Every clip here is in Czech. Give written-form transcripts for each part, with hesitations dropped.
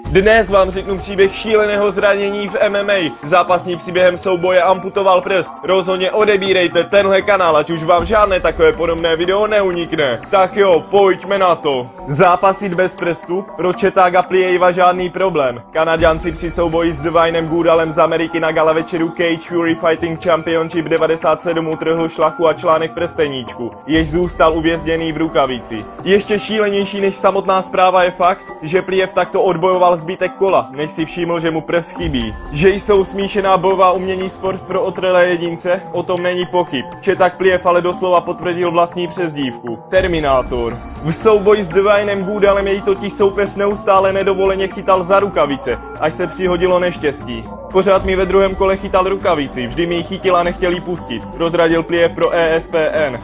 Dnes vám řeknu příběh šíleného zranění v MMA. Zápasník si během souboje amputoval prst. Rozhodně odebírejte tenhle kanál, ať už vám žádné takové podobné video neunikne. Tak jo, pojďme na to. Zápasit bez prstu? Pro Cheta Pliejeva žádný problém. Kanaďanci při souboji s Dwaynem Goodallem z Ameriky na gala večeru Cage Fury Fighting Championship 97 utrhl šlachu a článek prsteníčku, jež zůstal uvězněný v rukavici. Ještě šílenější než samotná zpráva je fakt, že Plijev takto odbojoval zbytek kola, než si všiml, že mu prst chybí. Že jsou smíšená bojová umění sport pro otrlé jedince, o tom není pochyb. Cheta Plijev ale doslova potvrdil vlastní přezdívku. Terminátor. V souboji s Dwaynem Goodallem jej totiž soupeř neustále nedovoleně chytal za rukavice, až se přihodilo neštěstí. Pořád mi ve druhém kole chytal rukavici, vždy mi ji chytil a nechtěl ji pustit, prozradil Plijev pro ESPN.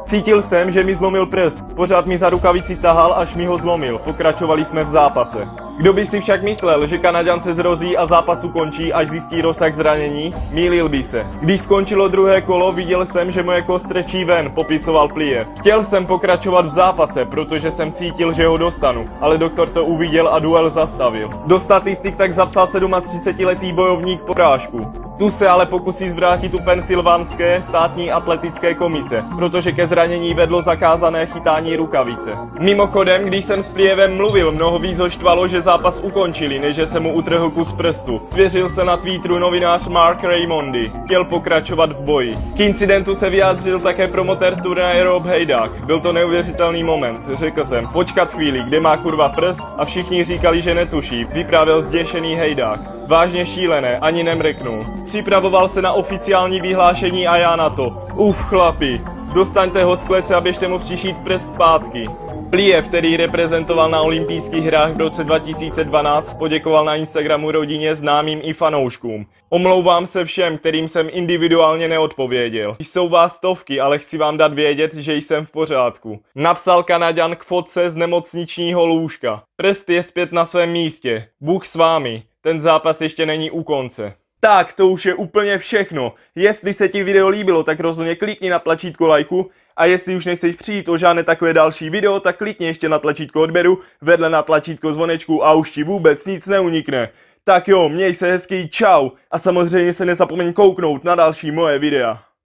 Cítil jsem, že mi zlomil prst, pořád mi za rukavici tahal, až mi ho zlomil, pokračovali jsme v zápase. Kdo by si však myslel, že Kanaďan se zrozí a zápas ukončí, až zjistí rozsah zranění? Mýlil by se. Když skončilo druhé kolo, viděl jsem, že moje kost trčí ven, popisoval Plijev. Chtěl jsem pokračovat v zápase, protože jsem cítil, že ho dostanu, ale doktor to uviděl a duel zastavil. Do statistik tak zapsal 37letý bojovník porážku. Tu se ale pokusí zvrátit u Pensylvánské státní atletické komise, protože ke zranění vedlo zakázané chytání rukavice. Mimochodem, když jsem s Plijevem mluvil, mnoho víc ho štvalo, že zápas ukončili, než že se mu utrhl kus prstu. Svěřil se na Twitteru novinář Mark Raymondy. Chtěl pokračovat v boji. K incidentu se vyjádřil také promotér turnaje Rob Hayduk. Byl to neuvěřitelný moment. Řekl jsem, počkat chvíli, kde má kurva prst, a všichni říkali, že netuší. Vyprávěl zděšený Hayduk. Vážně šílené, ani nemrknul. Připravoval se na oficiální vyhlášení a já na to. Chlapi, dostaňte ho z klece a běžte mu přišít prst zpátky. Plijev, který reprezentoval na olympijských hrách v roce 2012, poděkoval na Instagramu rodině, známým i fanouškům. Omlouvám se všem, kterým jsem individuálně neodpověděl. Jsou vás stovky, ale chci vám dát vědět, že jsem v pořádku. Napsal Kanaďan k fotce z nemocničního lůžka. Prst je zpět na svém místě. Bůh s vámi. Ten zápas ještě není u konce. Tak, to už je úplně všechno. Jestli se ti video líbilo, tak rozhodně klikni na tlačítko lajku. A jestli už nechceš přijít o žádné takové další video, tak klikni ještě na tlačítko odběru, vedle na tlačítko zvonečku a už ti vůbec nic neunikne. Tak jo, měj se hezky, čau. A samozřejmě se nezapomeň kouknout na další moje videa.